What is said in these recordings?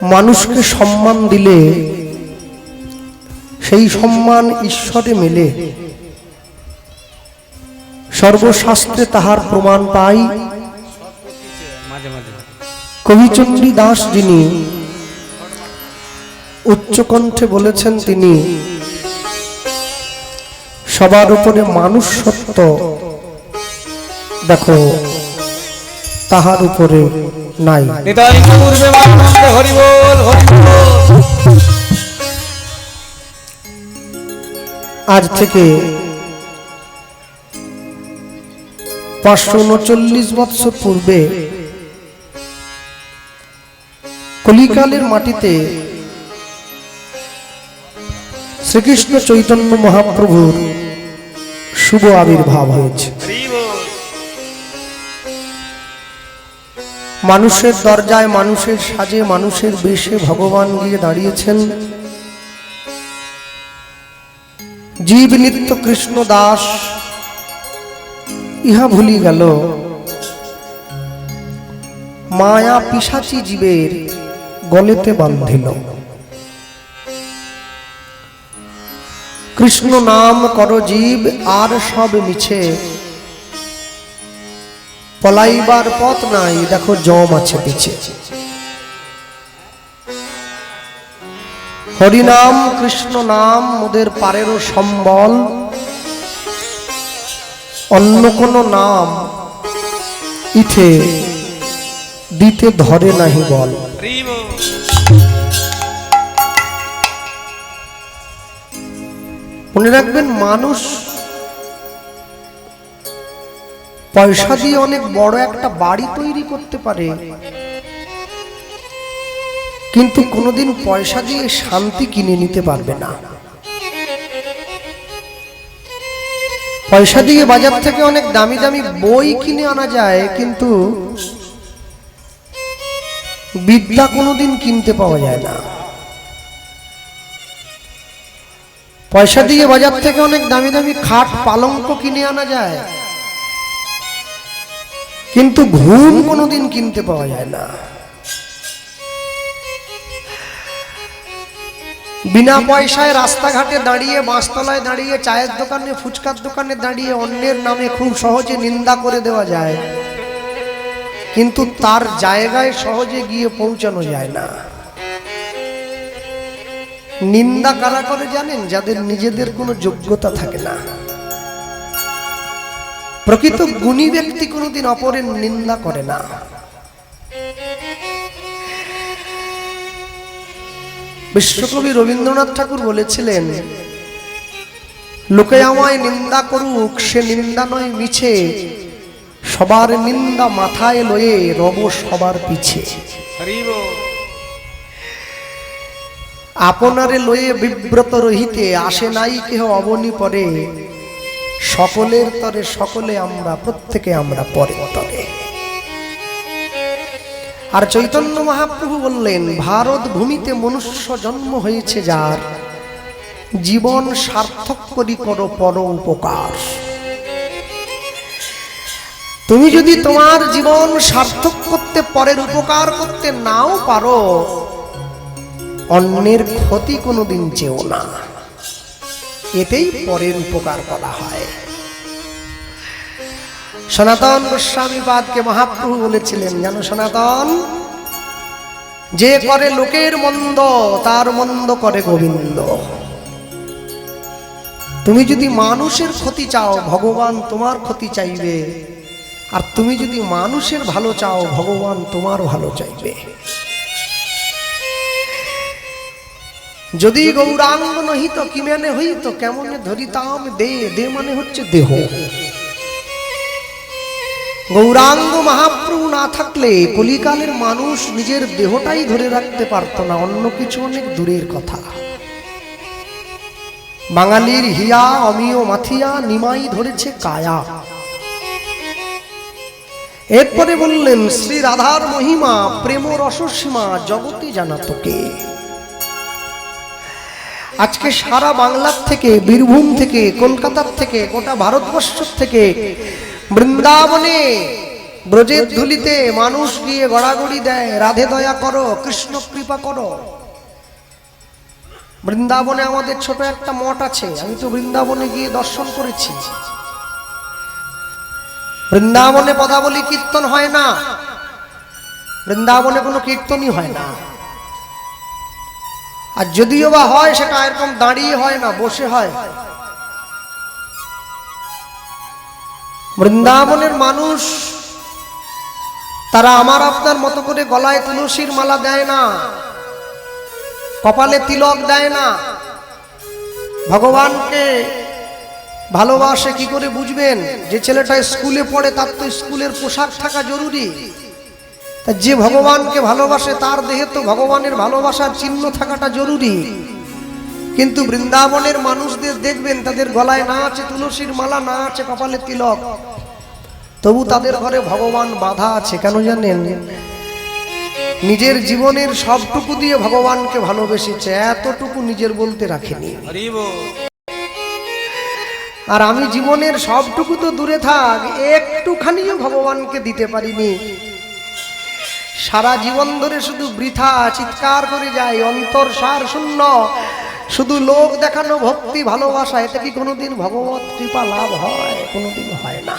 মানুষকে সম্মান দিলে সেই সম্মান ঈশ্বরে মেলে। সর্বশাস্ত্রে তাহার প্রমাণ পাই। কবিচন্ডী দাস যিনি উচ্চকণ্ঠে বলেছেন, তিনি সবার উপরে মানুষ সত্য দেখো তাহার উপরে নাই। আজ থেকে 539 বৎসর পূর্বে কলিকালের মাটিতে শ্রীকৃষ্ণ চৈতন্য মহাপ্রভুর শুভ আবির্ভাব হয়েছে। মানুষের দরজায়, মানুষের সাজে, মানুষের বেশে ভগবান গিয়ে দাঁড়িয়েছেন। জীব নিত্য কৃষ্ণ দাস ইহা ভুলি গেল, মায়া পিশাচি জীবের গলেতে বান্ধিল। কৃষ্ণ নাম কর জীব আর সব মিছে, পলাইবার পথ নাই দেখো জম আছে পিছে। হরিনাম কৃষ্ণ নাম মোদের পারেরও সম্বল, অন্য কোন নাম ইথে দিতে ধরে নাহি বল। মনে রাখবেন, মানুষ পয়সা দিয়ে অনেক বড় একটা বাড়ি তৈরি করতে পারে, কিন্তু কোনোদিন পয়সা দিয়ে শান্তি কিনে নিতে পারবে না। পয়সা দিয়ে বাজার থেকে অনেক দামি দামি বই কিনে আনা যায়, কিন্তু বিদ্যা কোনোদিন কিনতে পাওয়া যায় না। পয়সা দিয়ে বাজার থেকে অনেক দামি দামি খাট পালঙ্ক কিনে আনা যায়, কিন্তু ঘুম কোনোদিন কিনতে পাওয়া যায় না। বিনা পয়সায় রাস্তাঘাটে দাঁড়িয়ে, বাঁশতলায় দাঁড়িয়ে, চায়ের দোকানে, ফুচকার দোকানে দাঁড়িয়ে অন্যের নামে খুব সহজে নিন্দা করে দেওয়া যায়, কিন্তু তার জায়গায় সহজে গিয়ে পৌঁছানো যায় না। নিন্দা কারা করে জানেন? যাদের নিজেদের কোনো যোগ্যতা থাকে না। প্রকৃত গুণী ব্যক্তি কোনোদিন অপরের নিন্দা করে না। বিশ্বকবি রবীন্দ্রনাথ ঠাকুর বলেছিলেন, লোকে আমায় নিন্দা করুক সে নিন্দা নয় মিছে, সবার নিন্দা মাথায় লয়ে রব সবার পিছে। আপনারে লয়ে বিব্রত রহিতে আসে নাই কেহ অবনী পরে, সকলের তরে সকলে আমরা, প্রত্যেকে আমরা পরে তরে। আর চৈতন্য মহাপ্রভু বললেন, ভারত ভূমিতে মনুষ্য জন্ম হয়েছে যার, জীবন সার্থক করি করো পর উপকার। তুমি যদি তোমার জীবন সার্থক করতে, পরের উপকার করতে নাও পারো, অন্যের ক্ষতি কোনোদিন চেও না, এতেই পরের উপকার করা হয়। সনাতন গোস্বামী পাদকে মহাপ্রভু বলেছিলেন, জানো সনাতন, যে করে লোকের মন্দ তার মন্দ করে গোবিন্দ। তুমি যদি মানুষের ক্ষতি চাও, ভগবান তোমার ক্ষতি চাইবে, আর তুমি যদি মানুষের ভালো চাও, ভগবান তোমার ভালো চাইবে। যদি গৌরাঙ্গ নহিত কি মানে হইত, কেমনে ধরিতাম দে, দে মানে হচ্ছে দেহ। গৌরাঙ্গ মহাপ্রভু না থাকলে কলিকালের মানুষ নিজের দেহটাই ধরে রাখতে পারত না, অন্য কিছু অনেক দূরের কথা। বাঙালির হিয়া অমিয় মাথিয়া নিমাই ধরেছে কায়া। এরপরে বললেন, শ্রী রাধার মহিমা প্রেম রসসীমা জগতে জানা তোকে। আজকে সারা বাংলার থেকে, বীরভূম থেকে, কলকাতার থেকে, গোটা ভারতবর্ষ থেকে বৃন্দাবনে ব্রজের ধুলিতে মানুষ গিয়ে গড়াগড়ি দেয়, রাধে দয়া করো, কৃষ্ণ কৃপা করো। বৃন্দাবনে আমাদের ছোট একটা মঠ আছে, আমি তো বৃন্দাবনে গিয়ে দর্শন করেছি। বৃন্দাবনে পদাবলী কীর্তন হয় না, বৃন্দাবনে কোনো কীর্তনই হয় না। আর যদিও বা হয় সেটা এরকম দাঁড়িয়ে হয় না, বসে হয়। বৃন্দাবনের মানুষ তারা আমার আপনার মতো করে গলায় তুলসীর মালা দেয় না, কপালে তিলক দেয় না। ভগবানকে ভালোবাসে কি করে বুঝবেন? যে ছেলেটা স্কুলে পড়ে তার তো স্কুলের পোশাক থাকা জরুরি। তা যে ভগবানকে ভালোবাসে তার দেহে তো ভগবানের ভালোবাসার চিহ্ন থাকাটা জরুরি। কিন্তু বৃন্দাবনের মানুষদের দেখবেন তাদের গলায় না আছে তুলসীর মালা, না আছে কপালে তিলক, তবু তাদের ঘরে ভগবান বাধা আছে। কেন জানেন? নিজের জীবনের সবটুকু দিয়ে ভগবানকে ভালোবেসেছে, এতটুকু নিজের বলতে রাখেনি। আর আমি জীবনের সবটুকু তো দূরে থাক, একটুখানিও ভগবানকে দিতে পারিনি। সারা জীবন ধরে শুধু বৃথা চিৎকার করে যাই, অন্তর সার শূন্য, শুধু লোক দেখানো ভক্তি ভালোবাসা। এতে কি কোনোদিন ভগবত কৃপা লাভ হয়? কোনোদিন হয় না।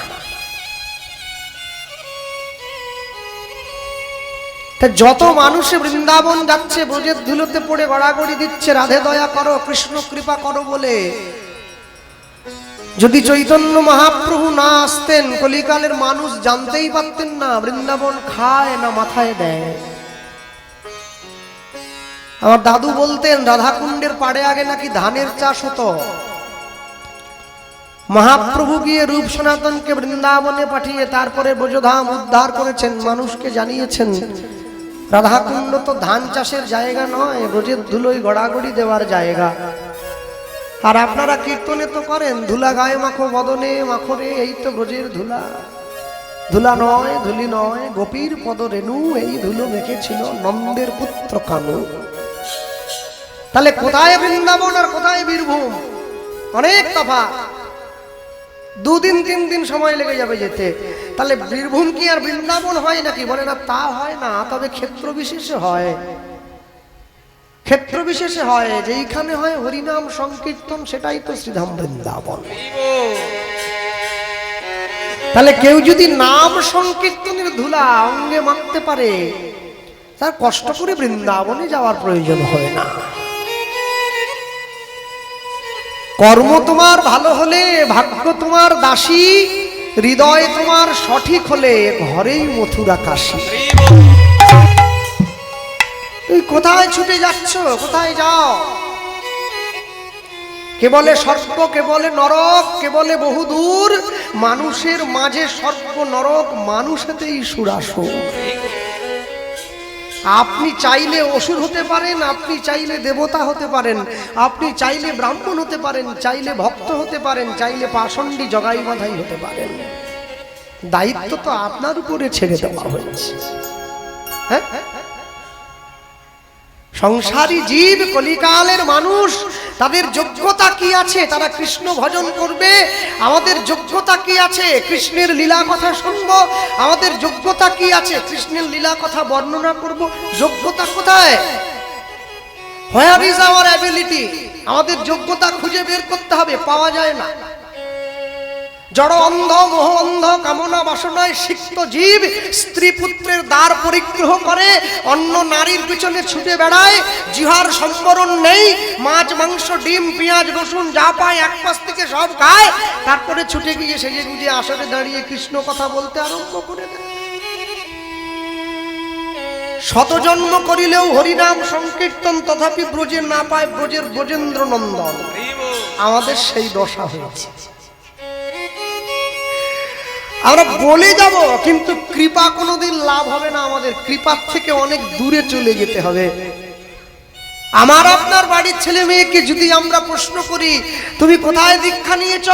যত মানুষ বৃন্দাবন যাচ্ছে ব্রজের ধুলোতে পড়ে গড়াগড়ি দিচ্ছে রাধে দয়া করো, কৃষ্ণ কৃপা করো বলে, যদি চৈতন্য মহাপ্রভু না আসতেন কলিকালের মানুষ জানতেই পারতেন না বৃন্দাবন খায় না মাথায় দেয়। আমার দাদু বলতেন রাধাকুণ্ডের পাড়ে আগে নাকি ধানের চাষ হতো। মহাপ্রভু গিয়ে রূপ সনাতনকে বৃন্দাবনে পাঠিয়ে তারপরে ব্রজধাম উদ্ধার করেছেন, মানুষকে জানিয়েছেন রাধাকুণ্ড তো ধান চাষের জায়গা নয়, ব্রজের ধুলোয় গড়াগড়ি দেওয়ার জায়গা। আর আপনারা কীর্তনে তো করেন ধুলা গায়ে মাখো বদনে মাখো রে, এই তো ব্রজের ধুলা। ধুলা নয়, ধুলি নয়, গোপীর পদ রেণু, এই ধুলো মেখেছিল নন্দের পুত্র কানু। তাহলে কোথায় বৃন্দাবন আর কোথায় বীরভূম? অনেক তফাৎ। 2 দিন 3 দিন সময় লেগে যাবে যেতে। তাহলে বীরভূম কি আর বৃন্দাবন হয় নাকি? বলে না, তা হয় না, তবে ক্ষেত্র বিশেষে হয়। ক্ষেত্র বিশেষে হয়, যেইখানে হয় হরিনাম সংকীর্তন সেটাই তো শ্রীধাম বৃন্দাবন। তাহলে কেউ যদি নাম সংকীর্তনের ধুলা অঙ্গে মাখতে পারে, তার কষ্ট করে বৃন্দাবনে যাওয়ার প্রয়োজন হয় না। কর্ম তোমার ভালো হলে, ভাগ্য তোমার দাসী, হৃদয় তোমার সঠিক হলে ঘরেই মথুরা কাশী। তুই কোথায় ছুটে যাচ্ছ? কোথায় যাও? কে বলে স্বর্গ, কে বলে নরক, কে বলে বহুদূর। মানুষের মাঝে স্বর্গ নরক, মানুষেতেই সুরাসুর। আপনি চাইলে অসুর হতে পারেন, আপনি চাইলে দেবতা হতে পারেন, আপনি চাইলে ব্রাহ্মণ হতে পারেন, চাইলে ভক্ত হতে পারেন, চাইলে পাষণ্ডী জগাই বাঁধাই হতে পারেন। দায়িত্ব তো আপনার উপরে ছেড়ে দেওয়া হয়েছে। হ্যাঁ, সংসারী জীব কলিকালের মানুষ, তাদের যোগ্যতা কি আছে? তারা কৃষ্ণ ভজন করবে। আমাদের যোগ্যতা কি আছে? কৃষ্ণের লীলা কথা শুনবো। আমাদের যোগ্যতা কি আছে? কৃষ্ণের লীলা কথা বর্ণনা করব। যোগ্যতা কোথায়? Where is our ability? আমাদের যোগ্যতা খুঁজে বের করতে হবে, পাওয়া যায় না। জড় অন্ধ, মোহ অন্ধ, কামনা বাসনায় সিক্ত জীব স্ত্রী পুত্রের দ্বার পরিগ্রহ করে, অন্য নারীর পিছনে ছুটে বেড়ায়, জিহার সম্বরণ নেই, মাছ মাংস ডিম পেঁয়াজ রসুন যা পায় এক পাশ থেকে সব খায়, তারপরে ছুটে গিয়ে সেজে গুজে আসরে দাঁড়িয়ে কৃষ্ণ কথা বলতে আরম্ভ করে দেয়। শত জন্ম করিলেও হরিনাম সংকীর্তন, তথাপি ব্রজে না পায় ব্রজের ব্রজেন্দ্র নন্দন। আমাদের সেই দশা হয়েছে। আমরা বলে যাব, কিন্তু কৃপা কোনোদিন লাভ হবে না। আমাদের কৃপার থেকে অনেক দূরে চলে যেতে হবে। আমার আপনার বাড়ির ছেলে মেয়েকে যদি আমরা প্রশ্ন করি তুমি কোথায় দীক্ষা নিয়েছ,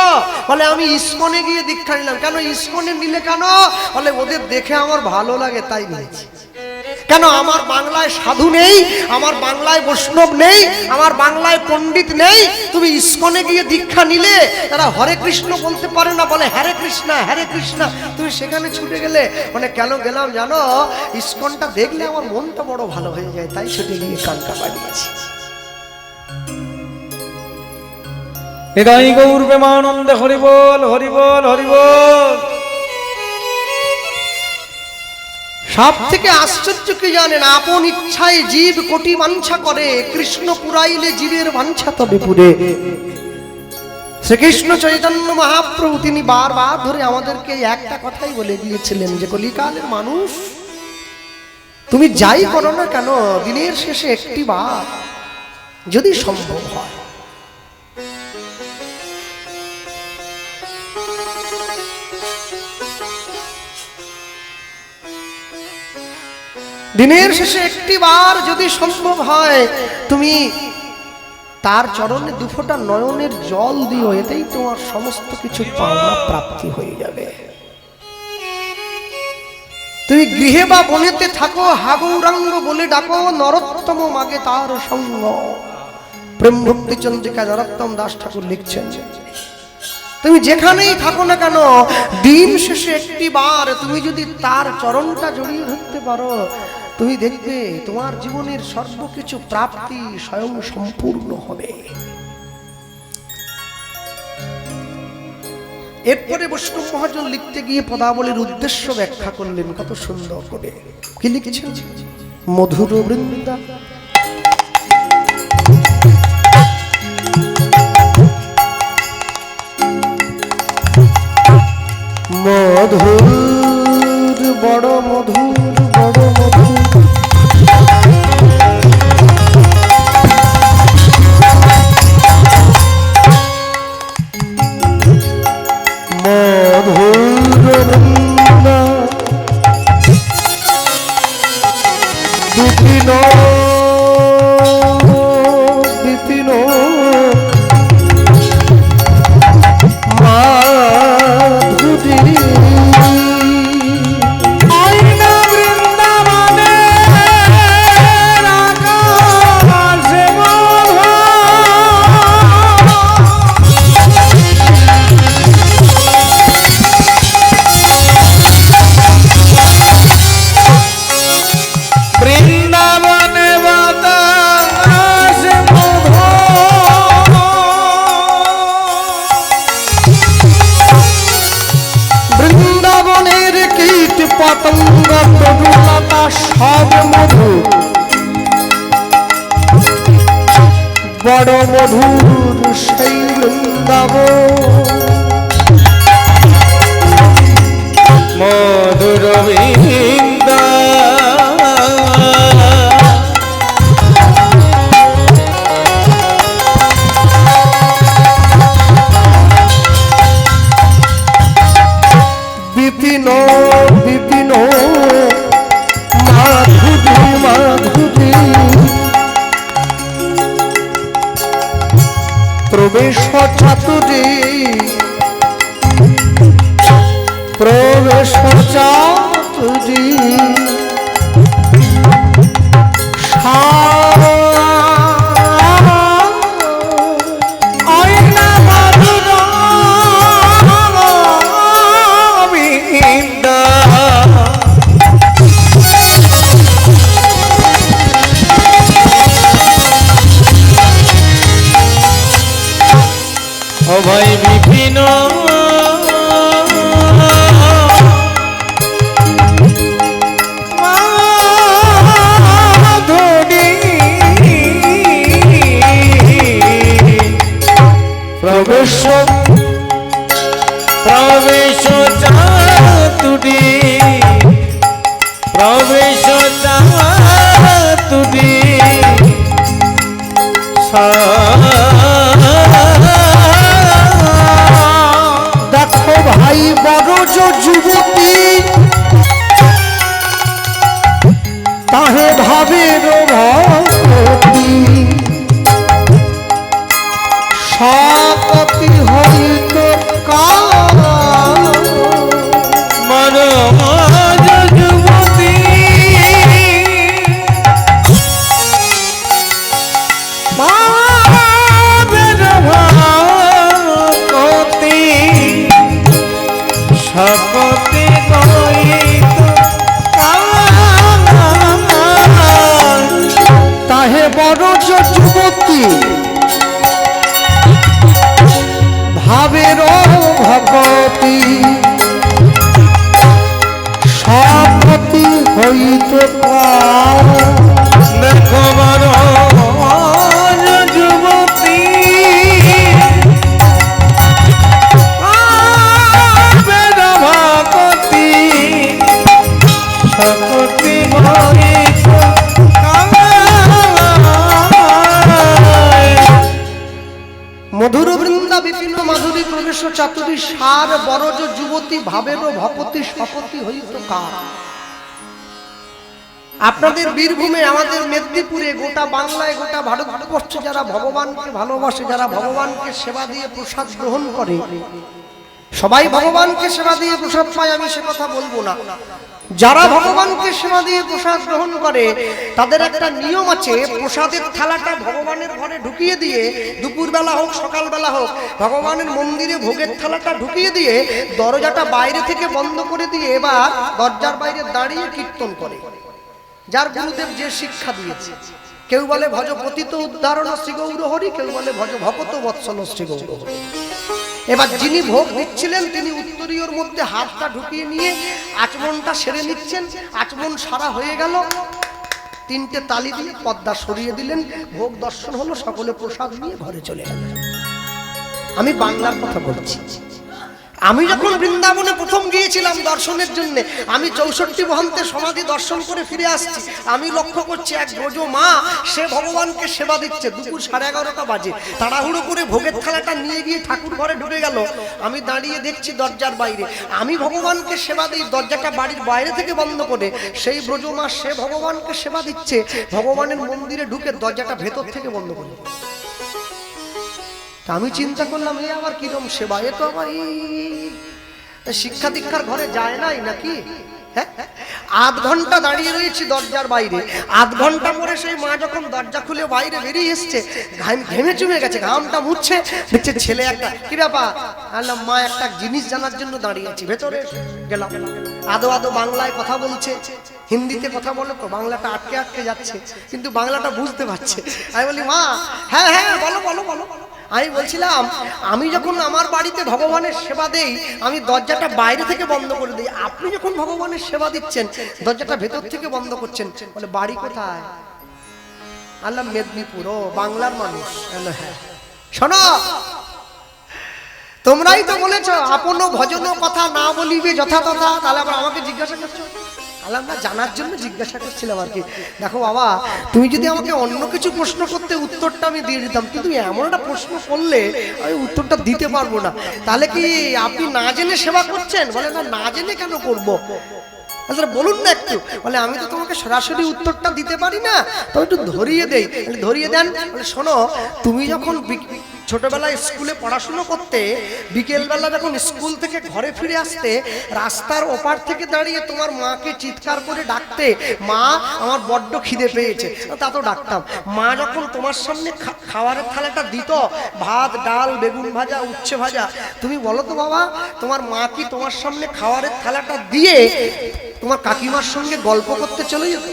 বলে আমি ইস্কনে গিয়ে দীক্ষা নিলাম। কেন ইস্কনে নিলে কেন? বলে ওদের দেখে আমার ভালো লাগে তাই নিয়েছি। কেন আমার বাংলায় সাধু নেই, আমার বাংলায় বৈষ্ণব নেই, আমার বাংলায় পণ্ডিত নেই? তুমি ইস্কনে গিয়ে দীক্ষা নিলে, তারা হরে কৃষ্ণ বলতে পারে না, বলে হরে কৃষ্ণ হরে কৃষ্ণ। তুমি সেখানে ছুটে গেলে, মানে কেন গেলাম জানো? ইস্কনটা দেখলে আমার মনটা বড় ভালো হয়ে যায়, তাই ছুটে গিয়ে কানটা বাড়িয়েছি। হৃদয় গৌর প্রেমানন্দে হরি বল হরি বল হরি বল। সব থেকে আশ্চর্য কি জানেন? আপন ইচ্ছায় জীব কোটি বাঞ্ছা করে, কৃষ্ণ পুরাইলে জীবের বাঞ্ছা তবে পুরে। শ্রীকৃষ্ণ চৈতন্য মহাপ্রভু তিনি বারবার ধরে আমাদেরকে একটা কথাই বলে দিয়েছিলেন যে কলিকালের মানুষ, তুমি যাই করো না কেন, দিনের শেষে একটি বার যদি সম্ভব হয় দিনের শেষে একটি বার যদি সম্ভব হয়, তুমি তার চরণে দুফোঁটা নয়নের জল দিও, এতেই তোমার সমস্ত কিছু পাওনা প্রাপ্তি হয়ে যাবে। তুমি গৃহে বা বনেতে থাকো, হাগৌরাঙ্গ বলে ডাকো, নরোত্তম মাগে তার সঙ্গ। প্রেম ভক্তি চন্দ্রিকা নরোত্তম দাস ঠাকুর লিখছেন, তুমি যেখানেই থাকো না কেন, দিন শেষে একটি বার তুমি যদি তার চরণটা জড়িয়ে ধরতে পারো, তুমি দেখবে তোমার জীবনের সর্বকিছু প্রাপ্তি স্বয়ং সম্পূর্ণ হবে। এরপরে বৈষ্ণব মহাজন লিখতে গিয়ে পদাবলীর উদ্দেশ্য ব্যাখ্যা করলেন কত সুন্দর করে। কি লিখেছেন? মধুর বৃন্দা মধুর, বড় মধুর, বড় মধুর, মধুর বৃন্দা বিপিন বিপিন মাধুরী। পতঙ্গ তরুলতা সব মধু, বড় মধুর সেই বৃন্দাবন। মধুর বৃন্দা বিপিন বিপিন মাধুরী মাধুরী, প্রবেশ চাতুরী প্রবেশ চাতুরী, ও ভাই বিপিন মাধুরী, প্রবেশ প্রবেশ চাতুরী, প্রবেশ চাতুরী, দেখো ভাই বড় যুবতী তাহে ভাবের ভক্তি, সপতি হইত মনোজ যুবতী ভাবের ভকতি শপথে গইত তাহে বড় যুবতী ভাবের ভকতি শপথি হইতে পারে। দেখো বড় যুবতী ভাবের ভকতি শপথে গইত মধুর বৃন্দা বিপিন মাধুরী প্রবেশ চাতুরী সার বরজ যুবতী ভাবের ভকতি শপথি হইত কার। আপনাদের বীরভূমে, আমাদের মেদিনীপুরে, গোটা বাংলায়, গোটা ভারতবর্ষে যারা ভগবানকে ভালোবাসে, যারা ভগবানকে সেবা দিয়ে প্রসাদ গ্রহণ করে, সবাই ভগবানকে সেবা দিয়ে প্রসাদ পায় আমি সে কথা বলবো না। যারা ভগবানকে সেবা দিয়ে প্রসাদ গ্রহণ করে তাদের একটা নিয়ম আছে, প্রসাদের থালাটা ভগবানের ঘরে ঢুকিয়ে দিয়ে, দুপুরবেলা হোক সকালবেলা হোক, ভগবানের মন্দিরে ভোগের থালাটা ঢুকিয়ে দিয়ে দরজাটা বাইরে থেকে বন্ধ করে দিয়ে এবার দরজার বাইরে দাঁড়িয়ে কীর্তন করে, যার গুরুদেব যে শিক্ষা দিয়েছে। কেউ বলে ভজ পতিত উদ্ধারণ শ্রী গৌর হরি, কেউ বলে ভজ ভকত বৎসল শ্রী গৌর হরি। এবার যিনি ভোগ দিচ্ছিলেন তিনি উত্তরীয়র মধ্যে হাতটা ঢুকিয়ে নিয়ে আচমনটা সেরে নিচ্ছেন। আচমন সারা হয়ে গেল, তিনটে তালি দিয়ে পর্দা সরিয়ে দিলেন, ভোগ দর্শন হলো, সকলে প্রসাদ নিয়ে ঘরে চলে গেল। আমি বাংলার কথা বলছি। আমি যখন বৃন্দাবনে প্রথম গিয়েছিলাম দর্শনের জন্য, আমি 64 মহন্তের সমাধি দর্শন করে ফিরে আসছি। আমি লক্ষ্য করছি এক ব্রজ মা, সে ভগবানকে সেবা দিচ্ছে। দুপুর 11:30 বাজে, তাড়াহুড়ো করে ভোগের থালাটা নিয়ে গিয়ে ঠাকুর ঘরে ঢুকে গেল। আমি দাঁড়িয়ে দেখছি দরজার বাইরে, আমি ভগবানকে সেবা দিই, দরজাটা বাড়ির বাইরে থেকে বন্ধ করে। সেই ব্রজ মা, সে ভগবানকে সেবা দিচ্ছে, ভগবানের মন্দিরে ঢুকে দরজাটা ভেতর থেকে বন্ধ করে। আমি চিন্তা করলাম, এ আবার কিরম সেবা, এ তো আবার শিক্ষা দীক্ষার ঘরে যায় নাই নাকি। হ্যাঁ, আধ ঘন্টা দাঁড়িয়ে রয়েছি দরজার বাইরে। আধ ঘন্টা পরে সেই মা যখন দরজা খুলে বাইরে বেরিয়ে এসছে, ঘেমে চুমে গেছে, ঘামটা মুছছে, দেখছে ছেলে একটা, কি ব্যাপার? আল্লাহ, মা একটা জিনিস জানার জন্য দাঁড়িয়ে আছি। ভেতরে গেলাম, আদো আদো বাংলায় কথা বলছে, হিন্দিতে কথা বলে তো বাংলাটা আটকে আটকে যাচ্ছে, কিন্তু বাংলাটা বুঝতে পারছে। আমি বলি, মা, হ্যাঁ হ্যাঁ বলো বলো বলো। আমি বলছিলাম, আমি যখন আমার বাড়িতে ভগবানের সেবা দেই, আমি দরজাটা বাইরে থেকে বন্ধ করে দিই, আপনি যখন ভগবানের সেবা দিচ্ছেন দরজাটা ভেতর থেকে বন্ধ করছেন। বলে, বাড়ি কোথায়? আল্লাহ, মেদিনীপুর। ও, বাংলার মানুষ? হ্যাঁ। শোনো, তোমরাই তো বলেছ আপন ভজন কথা না বলিবে যথা তথা, তাহলে আবার আমাকে জিজ্ঞাসা করছো? না, জানার জন্য জিজ্ঞাসা করছিলাম আর কি। দেখো বাবা, তুমি যদি আমাকে অন্য কিছু প্রশ্ন করতে উত্তরটা আমি দিয়ে দিতাম, কিন্তু এমন একটা প্রশ্ন করলে আমি উত্তরটা দিতে পারবো না। তাহলে কি আপনি না জেনে সেবা করছেন? বলে, না, না জেনে কেন করবো? আচ্ছা বলুন না একটু। বলে, আমি তো তোমাকে সরাসরি উত্তরটা দিতে পারি না, তবে একটু ধরিয়ে দেই। ধরিয়ে দেন। বলে, শোনো, তুমি যখন ছোটবেলায় স্কুলে পড়াশুনো করতে, বিকেলবেলা যখন স্কুল থেকে ঘরে ফিরে আসতে, রাস্তার ওপার থেকে দাঁড়িয়ে তোমার মাকে চিৎকার করে ডাকতে, মা, আমার বড্ড খিদে পেয়েছে, তা তো ডাকতাম। মা যখন তোমার সামনে খাবারের থালাটা দিত, ভাত, ডাল, বেগুন ভাজা, উচ্ছে ভাজা, তুমি বলো তো বাবা, তোমার মা কি তোমার সামনে খাবারের থালাটা দিয়ে তোমার কাকিমার সঙ্গে গল্প করতে চলে যেত?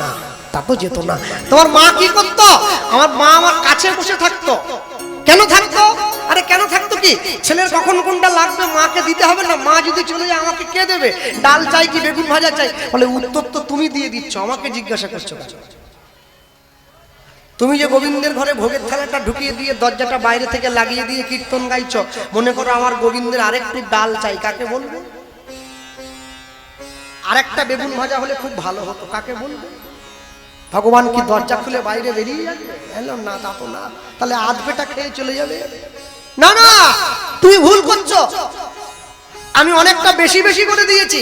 না, তা তো যেত না। তোমার মা কি করতো? আমার মা আমার কাছে বসে থাকতো। কেন থাকতো? আরে কেন থাকতো কি, ছেলের কখন কোনটা লাগবে মাকে দিতে হবে না? মা যদি চলে যায় আমাকে কে দেবে? ডাল চাই কি বেগুন ভাজা চাই? বলে, উত্তর তো তুমি দিয়ে দিচ্ছ, আমাকে জিজ্ঞাসা করছো কেন? তুমি যে গোবিন্দের ঘরে ভোগের থালাটা ঢুকিয়ে দিয়ে দরজাটা বাইরে থেকে লাগিয়ে দিয়ে কীর্তন গাইছো, মনে করো আমার গোবিন্দের আরেকটু ডাল চাই, কাকে বলবে? আরেকটা বেগুন ভাজা হলে খুব ভালো হতো, কাকে বলবে? ভগবান কি দরজা খুলে বাইরে বেরিয়ে যাবে? না, তা তো না। তাহলে আধ পেটা খেয়ে চলে যাবে? না না, তুমি ভুল করছো। আমি অনেকটা বেশি বেশি করে দিয়েছি।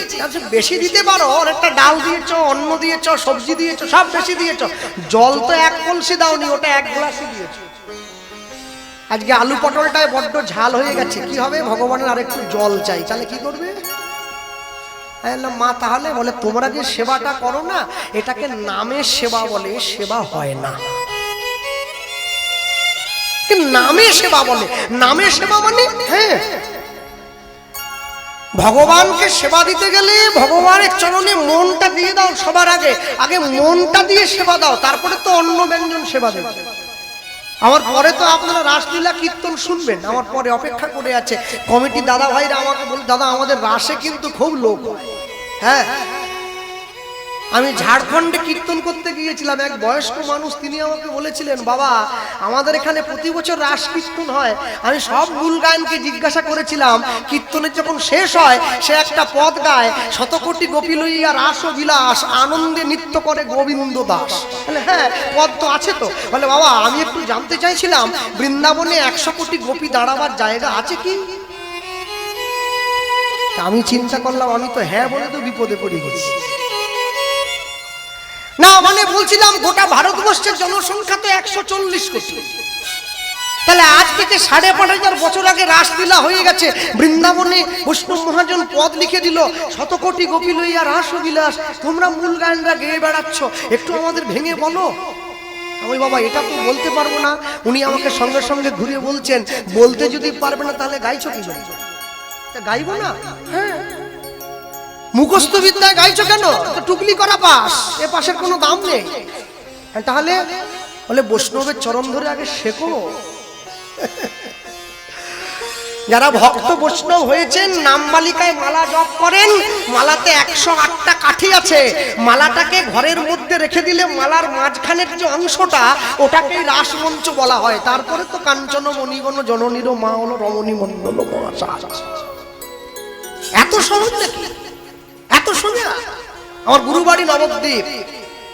বেশি দিতে পারো, অনেকটা ডাল দিয়েছো, অন্ন দিয়েছো, সবজি দিয়েছো, সব বেশি দিয়েছো। জল তো এক কলসি দাওনি, ওটা এক গ্লাসই দিয়েছো। আজকে আলু পটলটায় বড্ড ঝাল হয়ে গেছে, কি হবে? ভগবানের আরেকটু জল চাই, তাহলে কি করবে? আমি বললাম মা তাহলে? বলে তোমরা যে সেবাটা করো না এটাকে নামের সেবা বলে, সেবা হয় না। নামে সেবা বলে, নামে সেবা মানে হ্যাঁ ভগবানকে সেবা দিতে গেলে ভগবানের চরণে মনটা দিয়ে দাও সবার আগে, আগে মনটা দিয়ে সেবা দাও, তারপরে তো অন্য ব্যঞ্জন সেবা দেবে। আমার পরে তো আপনারা রাসলীলা কীর্তন শুনবেন, আমার পরে অপেক্ষা করে আছে কমিটি দাদা ভাইরা আমাকে বলে দাদা আমাদের রাসে কিন্তু খুব লোক হয়। হ্যাঁ আমি ঝাড়খণ্ডে কীর্তন করতে গিয়েছিলাম, এক বয়স্ক মানুষ তিনি আমাকে বলেছিলেন বাবা আমাদের এখানে প্রতি বছর রাস কীর্তন হয়। আমি সব মূল গায়নকে জিজ্ঞাসা করেছিলাম কীর্তনের যখন শেষ হয় সে একটা পদ গায়, শতকোটি গোপী লইয়া রাস ও বিলাস আনন্দে নৃত্য করে গোবিন্দ দাস। বলে হ্যাঁ পদ তো আছে তো। বলে বাবা আমি একটু জানতে চাইছিলাম বৃন্দাবনে 100 কোটি গোপী দাঁড়াবার জায়গা আছে কি? আমি চিন্তা করলাম আমি তো হ্যাঁ বলে তো বিপদে পড়ে গেছি। না মানে বলছিলাম গোটা ভারতবর্ষের জনসংখ্যা তো 140 কোটি, তাহলে আজ থেকে 5,500 বছর আগে রাসলীলা হয়ে গেছে, বৃন্দাবনে বৈষ্ণব মহাজন পদ লিখে দিল, 100 কোটি গোপী লইয়া রাস ও বিলাস, তোমরা মূল গায়নরা গেয়ে বেড়াচ্ছ, একটু আমাদের ভেঙে বলো। আমি বাবা এটা তো বলতে পারবো না। উনি আমাকে সঙ্গে সঙ্গে ঘুরে বলছেন বলতে যদি পারবে না তাহলে গাইছো কি জন্য? গাইবো না? হ্যাঁ মুখস্থ বিদ্যায় গাইছো কেন? টুকলি করা পাস, এ পাশের কোনো দাম নেই। তাহলে বলে বৈষ্ণবের চরণ ধরে আগে শেখো। যারা ভক্ত বৈষ্ণব হয়েছেন নাম মালিকায় মালা জপ করেন, মালাতে 108টা কাঠি আছে, মালাটাকে ঘরের মধ্যে রেখে দিলে মালার মাঝখানের যে অংশটা ওটাকেই রাসমঞ্চ বলা হয়। তারপরে তো কাঞ্চন মণিগণ জননীর মা হলো রমণী মণ্ডল মহাশা। এত সহজ নাকি? এত সোজা? আমার গুরুবাড়ি নবদ্বীপ,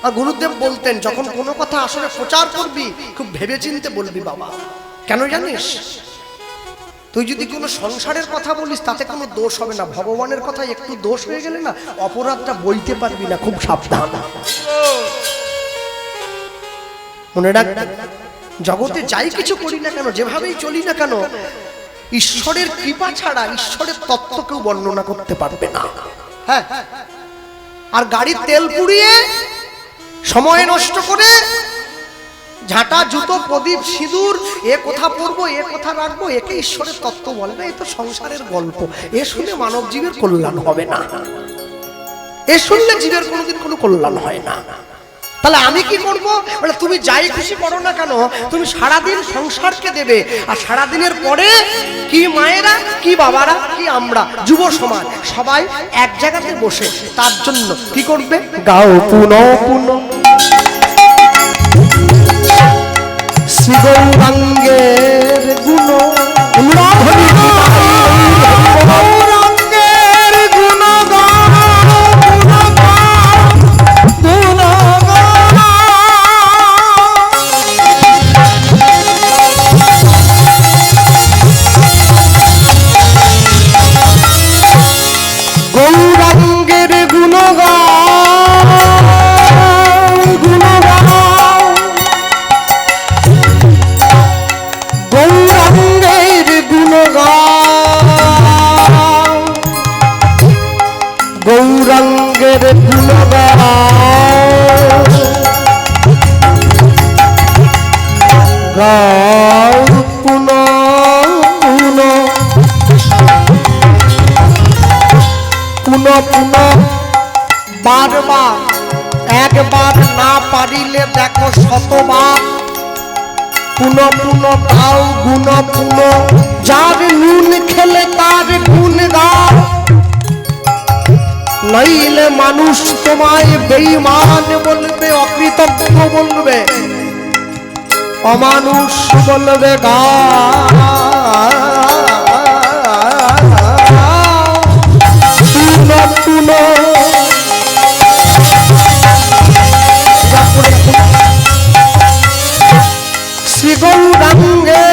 আর গুরুদেব বলতেন যখন কোনো কথা আসলে প্রচার করবি খুব ভেবেচিন্তে বলবি বাবা। কেন জানিস? তুই যদি কোনো সংসারের কথা বলিস তাতে কোনো দোষ হবে না, ভগবানের কথা একটু দোষ হয়ে গেলে না অপরাধটা বইতে পারবি না, খুব সাবধান। মনে রাখ জগতে যাই কিছু করি না কেন, যেভাবেই চলি না কেন, ঈশ্বরের কৃপা ছাড়া ঈশ্বরের তত্ত্ব কেউ বর্ণনা করতে পারবে না। হ্যাঁ আর গাড়ির তেল পুড়িয়ে সময় নষ্ট করে ঝাঁটা জুতো প্রদীপ সিঁদুর এ কথা পড়বো এ কথা রাখবো, একে ঈশ্বরের তত্ত্ব বলবে? এ তো সংসারের গল্প, এ শুনে মানব জীবের কল্যাণ হবে না, এ শুনলে জীবের কোনোদিন কোনো কল্যাণ হয় না। তাহলে আমি কি করব? বলে তুমি যাই খুশি করো না কেন তুমি সারাদিন সংসারকে দেবে, আর সারাদিনের পরে কি মায়েরা কি বাবারা কি আমরা যুব সমাজ সবাই এক জায়গাতে বসে তার জন্য কি করবে? গাও পুন পুন শ্রী গৌরাঙ্গের গুণ গৌরাঙ্গের গাও পুন পুন পুন পুন বারবার, একবার না পারিলে দেখো শতবার, পুন পুন গাও গুণ পুন, যার নুন খেলে তার গুণ গাও, নইলে মানুষ তোমায় বেঈমান বলবে, অকৃতজ্ঞ বলবে, অমানুষ বলবে। শ্রী গৌরাঙ্গে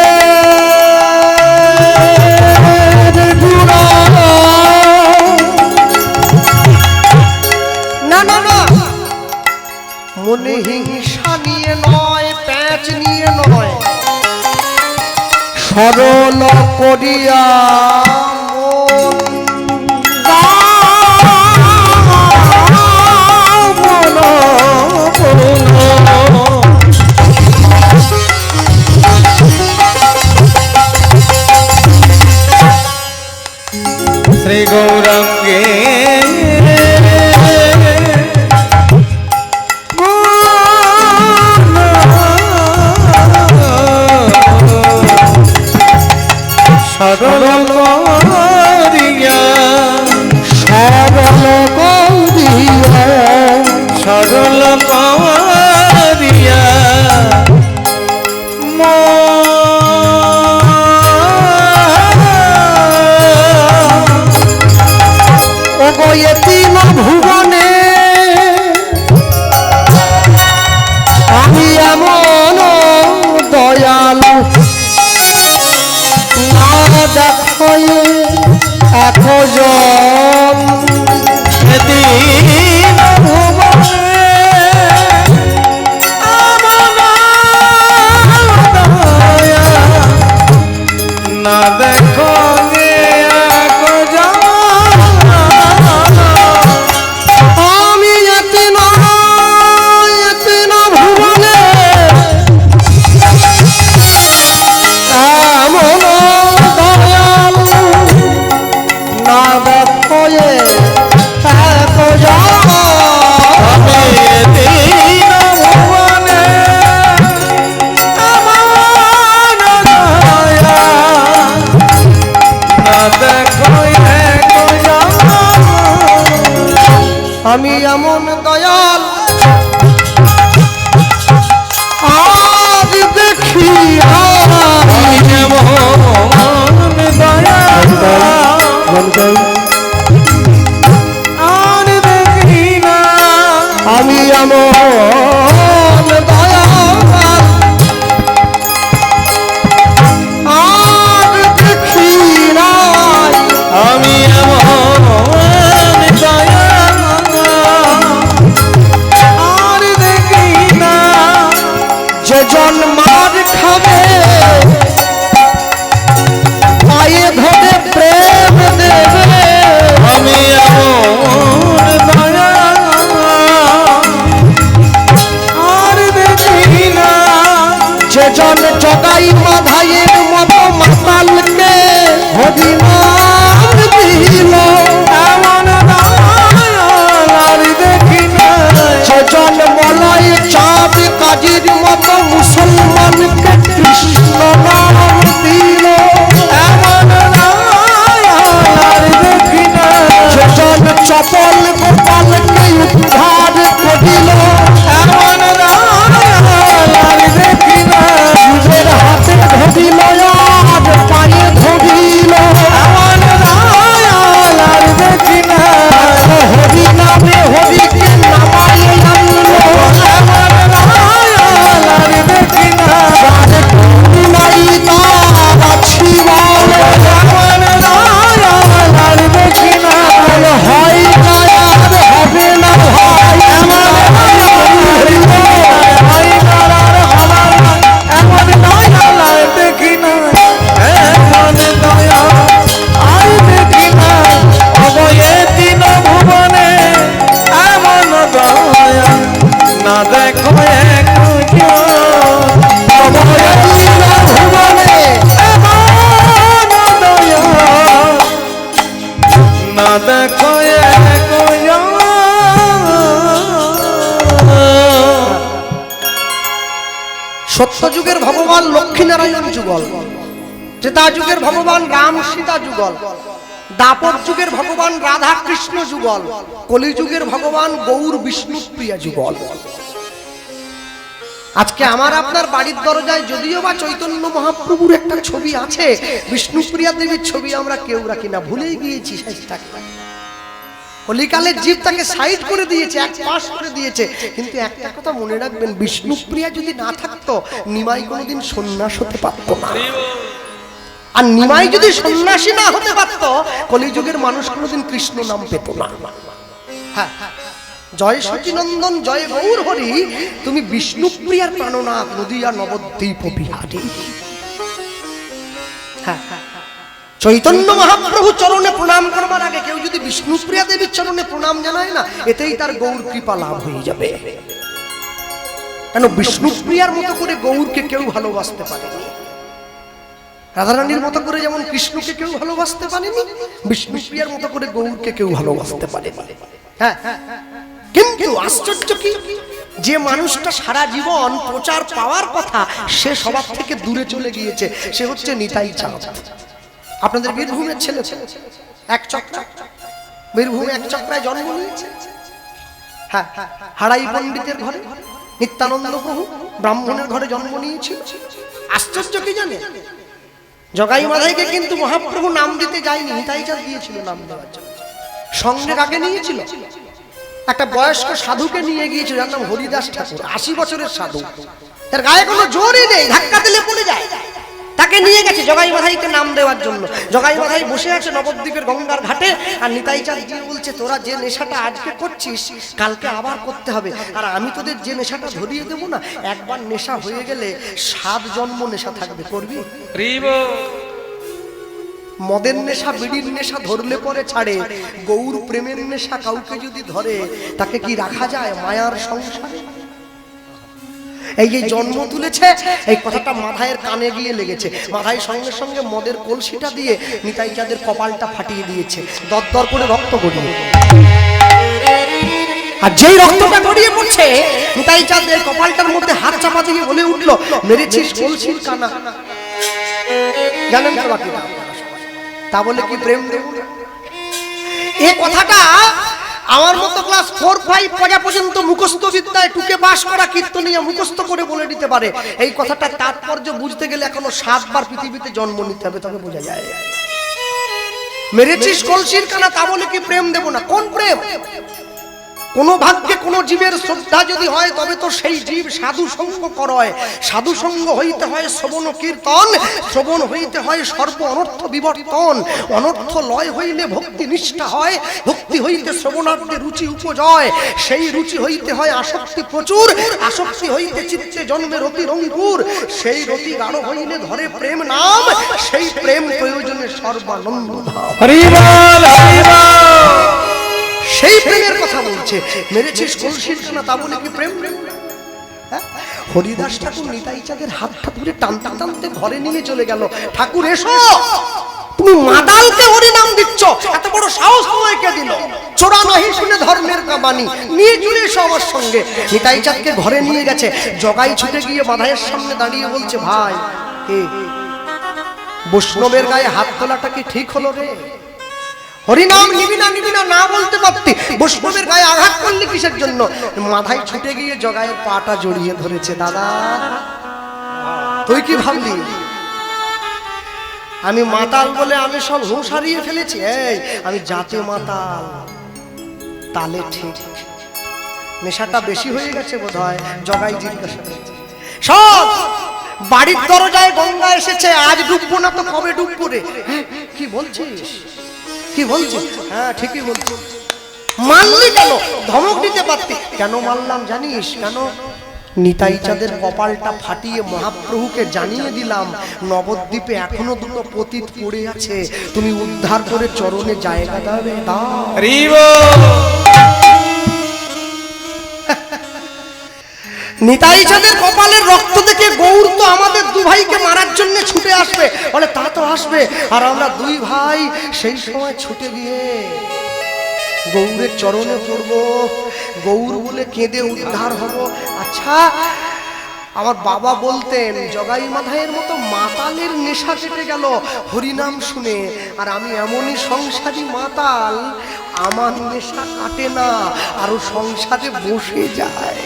মনে হিংসা নিয়ে নয়, প্যাঁচ নিয়ে নয়, সরল করিয়া মন সরল করিয়া সরল করিয়া সরল করিয়া ওগো এ তিন ভুবনে আমি এমন দয়ালু না দেখো একজন সেদিন ভুবনে না দেখো আমি এতিন ভুবনে এমন দয়ালু না দেখো আমি এমন দয়াল আজ দেখি আমি এমন দয়াল আর দেখি না আমি এমন দয়াল আজ দেখি নাই আমি এমন দয়াল আর দেখি না যে জন মার খাবে পায়ে ধরে প্রেম দেবে আমি এমন দয়াল আর দেখি না যে জন জগাই মাধাইয়ের মতো মাতালকে হরিনাম দিল এমন দয়াল আর দেখি না যে জন মলয় চাঁদ কাজীর মতো মুসলমানকে কৃষ্ণ নাম দিল এমন দয়াল আর দেখি না যে জন চপল গোপালকে উদ্ধার করিল এমন দয়াল আর দেখি না নিজের হাতে ধরিল আর পায়ে ধরিল এমন দয়াল আর দেখি না হরি নামে হরিকে নামায় আনলো এমন দয়াল আর দেখি না নাই তার আছি বলে এমন দয়াল আর দেখি না হয় না আর হবে না ভাই এমন দয়াল আর দেখি না এমন দয়াল আর দেখি না অবয়ে দিন ভুবনে এমন দয়াল না দেখো ভুবনে এমন দয়াল না দেখো সত্যযুগের ভগবান লক্ষ্মীনারায়ণ যুগল, ত্রেতা যুগের ভগবান রাম সীতা যুগল, দাপর যুগের ভগবান রাধা কৃষ্ণ যুগল, কলিযুগের ভগবান গৌর বিষ্ণুপ্রিয়া যুগল। আজকে আমার আপনার বাড়ির দরজায় যদিও বা চৈতন্য মহাপ্রভুর একটা ছবি আছে, বিষ্ণুপ্রিয়া দেবীর ছবি আমরা কেউ রাখি না, ভুলেই গিয়েছি সাইজটাকে। কলিকালের জীব তাকে সাইড করে দিয়েছে, এক পাশ করে দিয়েছে। কিন্তু একটা কথা মনে রাখবেন, বিষ্ণুপ্রিয়া যদি না থাকতো নিমাই কোনোদিন সন্ন্যাস হতে পারতো না। আর নিমাই যদি সন্ন্যাসী না হতে পারতো কলিযুগের মানুষ কোনোদিন কৃষ্ণ নাম পেত না। হ্যাঁ, জয় সচিনন্দন জয় গৌর হরি, তুমি বিষ্ণুপ্রিয়ার প্রাণনাথ নদিয়া নবদ্বীপ বিহারী। হ্যাঁ, চৈতন্য মহাপ্রভু চরণে প্রণাম করবার আগে কেউ যদি বিষ্ণুপ্রিয়া দেবীর চরণে প্রণাম জানায় না, এতেই তার গৌর কৃপা লাভ হয়ে যাবে। কেন বিষ্ণুপ্রিয়ার মতো করে গৌরকে কেউ ভালোবাসতে পারেনি। রাধারানীর মতো করে যেমন কৃষ্ণকে কেউ ভালোবাসতে পারেনি, বিষ্ণুপ্রিয়ার মতো করে গৌরকে কেউ ভালোবাসতে পারেনি। হ্যাঁ, কিন্তু আশ্চর্য কি, যে মানুষটা সারা জীবন প্রচার পাওয়ার কথা সে সবার থেকে দূরে চলে গিয়েছে, সে হচ্ছে নিতাই চাঁদ। আপনাদের বীরভূমের ছেলে এক চক্রা, বীরভূমে এক চক্রায় জন্ম নিয়েছে। হ্যাঁ, হারাই পণ্ডিতের ঘরে নিত্যানন্দ প্রভু ব্রাহ্মণের ঘরে জন্ম নিয়েছিল। আশ্চর্য কি জানে, জগাই মাধাইকে কিন্তু মহাপ্রভু নাম দিতে যায়নি, নিতাইচাঁদ দিয়েছিল নাম দেওয়ার জন্য। সঙ্গে কাকে নিয়েছিল? একটা বয়স্ক সাধুকে নিয়ে গিয়েছিল, যার নাম হরিদাস ঠাকুর, 80 বছরের সাধু। তার গায়ে কোনো জোরই নেই, ধাক্কা দিলে পড়ে যায়। তাকে নিয়ে গেছে জগাই মাধাইকে নাম দেওয়ার জন্য। জগাই মাধাই বসে আছে নবদ্বীপের গঙ্গার ঘাটে, আর নিতাইচাঁদ গিয়ে বলছে, তোরা যে নেশাটা আজকে করছিস কালকে আবার করতে হবে, আর আমি তোদের যে নেশাটা ধরিয়ে দেবো না, একবার নেশা হয়ে গেলে 7 জন্ম নেশা থাকবে, করবি? মদের নেশা, বিড়ির নেশা ধরলে পরে ছাড়ে, গৌর প্রেমের নেশা কাউকে যদি ধরে তাকে কি রাখা যায় মায়ার সংসারে? এই যে জন্ম তুলেছে, এই কথাটা মাথায়ের কানে গিয়ে লেগেছে। মাথায় সঙ্গে সঙ্গে মদের কলসিটা দিয়ে নিতাইচাঁদের কপালটা ফাটিয়ে দিয়েছে, দরদর করে রক্ত গড়িয়ে। আর যেই রক্তটা গড়িয়ে পড়ছে, নিতাইচাঁদের কপালটার মধ্যে হাত চাপা দিয়ে বলে উঠলো, মেরেছিস কলসির কানা। জানেন তো বাকিটা? তা বলে কি প্রেম দেব? এই কথাটা আমার মতো ক্লাস 4-5 পড়া পর্যন্ত মুখস্থ বিদ্যায় টুকে পাস করা কীর্তনীয় মুখস্থ করে বলে দিতে পারে। এই কথাটা তাৎপর্য বুঝতে গেলে এখনো 7 বার পৃথিবীতে জন্ম নিতে হবে, তবে বোঝা যায়। মেরেছিস কলসির কানা, তা বলে কি প্রেম দেব না? কোন প্রেম? কোন ভাগ্যে কোন জীবের শ্রদ্ধা যদি হয় তবে তো সেই জীব সাধু সঙ্গ করয়। সাধু সঙ্গ হইতে হয় শ্রবণ কীর্তন, শ্রবণ হইতে হয় সর্ব অনর্থ বিবর্তন, অনর্থ লয় হইলে ভক্তি নিষ্ঠা হয়, ভক্তি হইতে শ্রবণার্থে রুচি উপজয়, সেই রুচি হইতে হয় আসক্তি প্রচুর, আসক্তি হইতে চিত্তে জন্মে রতির অঙ্কুর, সেই রতি গাঢ় হইলে ধরে প্রেম নাম, সেই প্রেম প্রয়োজনে সর্বানন্দ ধাম। হরি বল, হরি বল। সেই প্রেমের কথা বলছে। মেরেছিস কলসির কানা, তা বলে কি প্রেম? হরিদাস ঠাকুর নিতাইচাঁদের হাতটা ধরে টানতে টানতে ঘরে নিয়ে চলে গেল। ঠাকুর এসো, তুমি মাতালকে হরি নাম দিচ্ছ, এত বড় সাহস তোমায় কে দিল? চোরা নাহি শুনে ধর্মের কামানি, নিয়ে চলে এসো আমার সঙ্গে। নিতাইচাঁদকে ঘরে নিয়ে গেছে। জগাই ছুটে গিয়ে মাধায়ের সামনে দাঁড়িয়ে বলছে, ভাই বৈষ্ণবের গায়ে হাত তোলাটা কি ঠিক হলো রে? হরিনাম নিবি না নিবি না না বলতে পারতি, বৈষ্ণবের গায়ে আঘাত করলি কিসের জন্য? মাথায় ছুটে গিয়ে জগায়ের পাটা জড়িয়ে ধরেছে। দাদা, তুই কি ভাবলি আমি মাতাল বলে আমি সব হুঁশ হারিয়ে ফেলেছি? এই আমি জাতে মাতাল, তালে ঠিক নেশাটা বেশি হয়ে গেছে বোধ হয়। জগাই জিজ্ঞাসা করেছে, সব বাড়ির দরজায় গঙ্গা এসেছে, আজ ডুববো না তো কবে ডুববো রে? কি বলছিস, কি বলছিস? হ্যাঁ ঠিকই বলছি। মানলি কেন? ধমক দিতে পারতি। কেন মানলাম জানিস? কেন? নিতাইচাঁদের কপালটা ফাটিয়ে মহাপ্রভুকে জানিয়ে দিলাম, নবদ্বীপে এখনো 2টো পতিত পড়ে আছে, তুমি উদ্ধার করে চরণে জায়গা দেবে। নিতাইচাঁদের কপালের রক্ত দেখে গৌর তো আমাদের 2 ভাইকে মারার জন্য ছুটে আসবে, বলে তা তো আসবে। আর আমরা 2 ভাই সেই সময় ছুটে গিয়ে গৌরের চরণে পড়ব, গৌর বলে কেঁদে উদ্ধার হব। আচ্ছা, আমার বাবা বলতেন জগাই মাধাইয়ের মতো মাতালের নেশা কেটে গেল হরিনাম শুনে, আর আমি এমনই সংসারী মাতাল, আমার নেশা কাটে না, আরো সংসারে বসে যায়।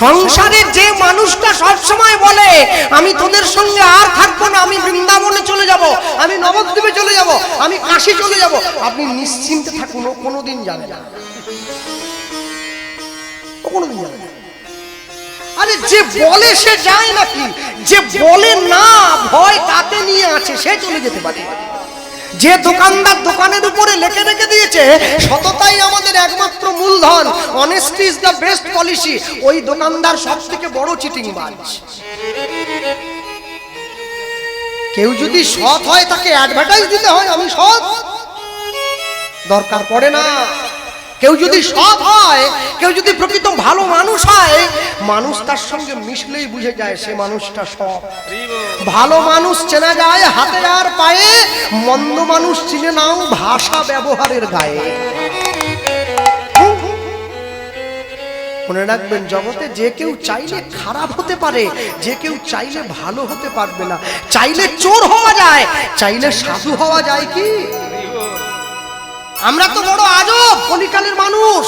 সংসারে যে মানুষটা সব সময় বলে আমি তোদের সঙ্গে আর থাকবো না, আমি বৃন্দাবনে চলে যাব, আমি নবদ্বীপে চলে যাব, আমি কাশী চলে যাব, আপনি নিশ্চিন্তে থাকুন, ও কোনোদিন যাবে না, ও কোনোদিন যাবে না। আরে যে বলে সে যায় নাকি? যে বলে না, ভয় তাতে নিয়ে আছে, সে চলে যেতে পারে। যে দোকানদার দোকানের উপরে লিখে রেখে দিয়েছে সততাই আমাদের একমাত্র মূলধন, honesty is the best policy, ওই দোকানদার সবথেকে বড় চিটিংবাজ। কেউ যদি সৎ হয় তাকে অ্যাডভার্টাইজ দিতে হয় আমি সৎ, দরকার পড়ে না। কেউ যদি সৎ হয়, কেউ যদি প্রকৃত ভালো মানুষ হয়, মানুষ তার সঙ্গে মিশলেই বুঝে যায় সে মানুষটা সৎ। ভালো মানুষ চেনা যায় হাতে আর পায়ে, মন্দ মানুষ চিনে নাও ভাষা ব্যবহারের গায়ে। মনে রাখবেন, জগতে যে কেউ চাইলে খারাপ হতে পারে, যে কেউ চাইলে ভালো হতে পারবে না। চাইলে চোর হওয়া যায়, চাইলে সাধু হওয়া যায় কি? আমরা তো বড় আজব কলিকালের মানুষ,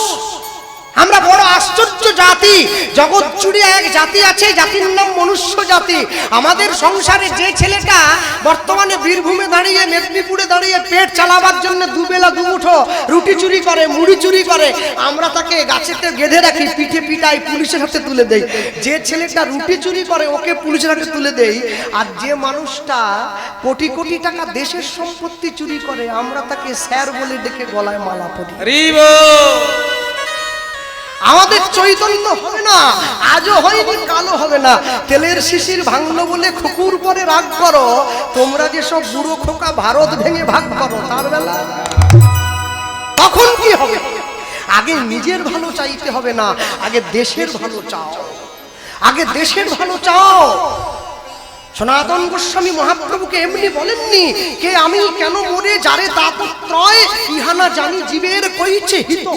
আমরা বড় আশ্চর্য জাতি। জগৎ জুড়ে এক জাতি আছে, জাতির নাম মনুষ্য জাতি। আমাদের সংসারে যে ছেলেটা বর্তমানে বীরভূমে দাঁড়িয়ে, মেদিনীপুরে দাঁড়িয়ে পেট চালাবার জন্য দুবেলা দুমুঠো রুটি চুরি করে, মুড়ি চুরি করে, আমরা তাকে গাছেতে গেঁধে রাখি, পিঠে পিটাই, পুলিশের হাতে তুলে দেই। যে ছেলেটা রুটি চুরি করে ওকে পুলিশের হাতে তুলে দেই। আর যে মানুষটা কোটি কোটি টাকা দেশের সম্পত্তি চুরি করে, আমরা তাকে স্যার বলে ডেকে গলায় মালা পরি। আমাদের চৈতন্য হবে না, আজও হয়নি, কালো হবে না। তেলের শিশির ভাঙলো বলে খুকুর পরে রাগ করো, তোমরা যেসব বুড়ো খোকা ভারত ভেঙে ভাগ করো, তার বেলা তখন কি হবে? আগে নিজের ভালো চাইতে হবে না, আগে দেশের ভালো চাও, আগে দেশের ভালো চাও। সনাতন গোস্বামী মহাপ্রভুকে এমনি বলেননি কে আমি কেন মরে যারে তাপত্রয়, ইহানা জানি জীবের কইছে হিত।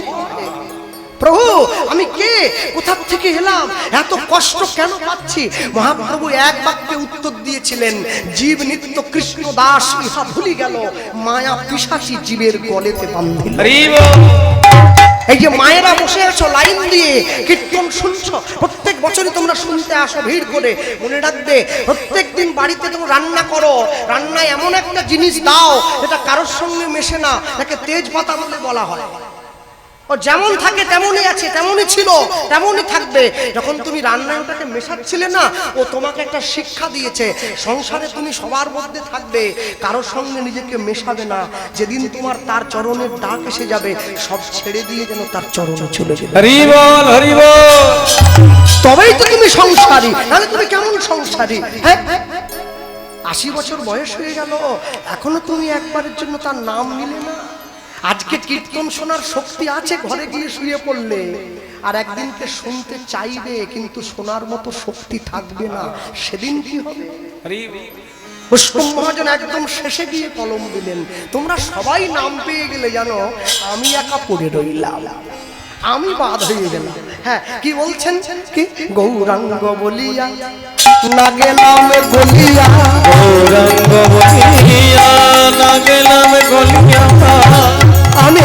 প্রভু আমি কে, কোথা থেকে এলাম, এত কষ্ট কেন পাচ্ছি? মহাপ্রভু এক বাক্যে উত্তর দিয়েছিলেন, জীব নিত্য কৃষ্ণ দাস ইহা ভুলি গেল, মায়া পিশাচী জীবের গলেতে বান্ধিল। এই যে মায়েরা বসে আছো লাইন দিয়ে কীর্তন শুনছো, প্রত্যেক বছরই তোমরা শুনতে আসো ভিড় করে। মনে রাখবে, প্রত্যেক দিন বাড়িতে তোমরা রান্না করো, রান্নায় এমন একটা জিনিস দাও যেটা কারোর সঙ্গে মেশে না, তাকে তেজপাতা বলে বলা হয়। ও যেমন থাকে তেমনই আছে, তেমনই ছিল, তেমনই থাকবে। যখন তুমি রান্নায় ওটাকে মেশাচ্ছিলে না, ও তোমাকে একটা শিক্ষা দিয়েছে, সংসারে তুমি সবার মধ্যে থাকবে, কারোর সঙ্গে নিজেকে মেশাবে না। যেদিন তোমার তার চরণের ডাক এসে যাবে, সব ছেড়ে দিয়ে যেন তার চরণে চলে যাবে। হরি বল, হরি বল। তবেই তো তুমি সংসারী, তাহলে তুমি কেমন সংসারী? হ্যাঁ, 80 বছর বয়স হয়ে গেল, এখনো তুমি একবারের জন্য তার নাম নিলে না। আজকে কীর্তন শোনার শক্তি আছে, ঘরে গিয়ে শুয়ে পড়লে, আর একদিনকে শুনতে চাইবে কিন্তু শোনার মতো শক্তি থাকবে না, সেদিন কি হবে? পুষ্পম মহাজন একদম শেষে গিয়ে কলম দিলেন, তোমরা সবাই নাম পেয়ে গেলে জানো, আমি একা পড়ে রইলাম, আমি বাদ হয়ে গেলাম। হ্যাঁ, কি বলছেন? কি গৌরাঙ্গ বলিয়া না গেলাম গলিয়া, গৌরাঙ্গ বলিয়া না গেলাম গলিয়া, আমি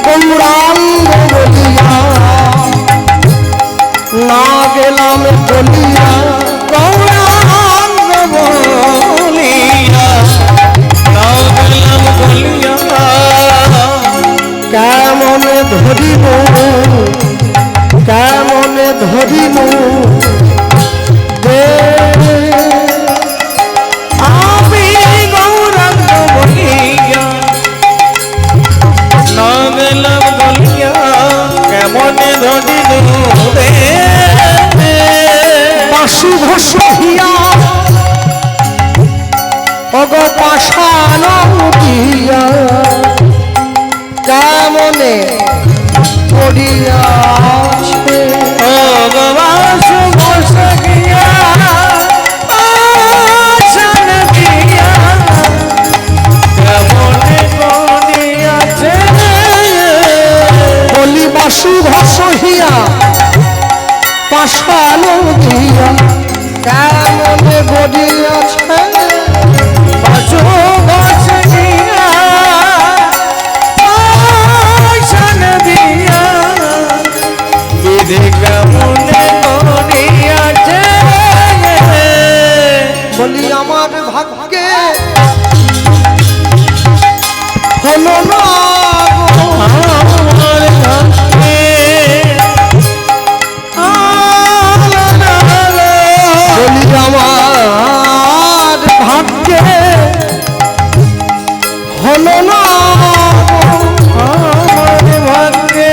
গৌরাঙ্গ বলিয়া না গেলাম গলিয়া, গৌরাঙ্গ বলিয়া না গেলাম গলিয়া, কেমন ধরিব, কেমন ধরিব আমি গৌরাঙ্গ বলিয়া না গেলাম গলিয়া, কেমন ধরিব রে বাসু ঘষিয়া অগ পাশান দিয়া, কেমনে পড়িয়াছে বাসু ঘষিয়া পাশান দিয়া, কেমনে পড়িয়াছে। বলি বাসু ঘষিয়া পাশান দিয়া, কেমনে গড়িয়াছে বাসু ঘষিয়া পাশান দিয়া, বিধি কেমনে পড়িয়াছে। বলি আমার ভাগ্যে হলো না গো, আমার ভাগ্যে আলো না আলো, বলি আমার ভাগ্যে হলো না আমার ভাগ্যে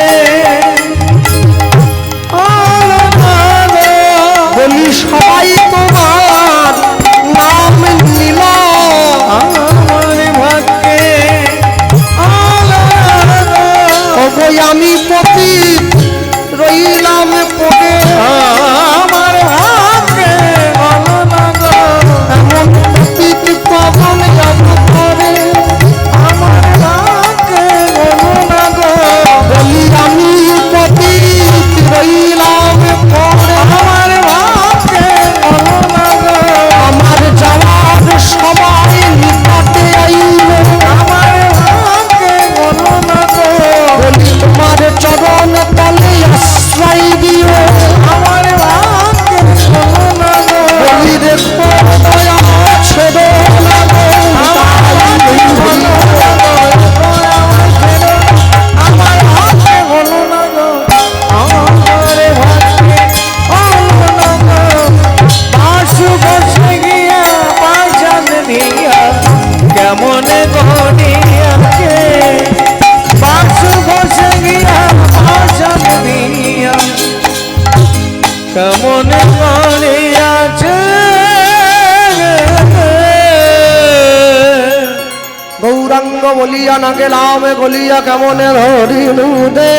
বলিয়া না গেলাম গলিয়া কেমনে ধরিনু দে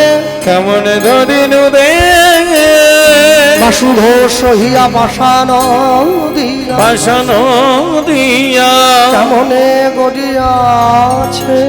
কেমন ধরিনু দে বাসুধ সহিয়া পাশান দিয়া পাশানো দিয়া কেমনে গড়িয়াছে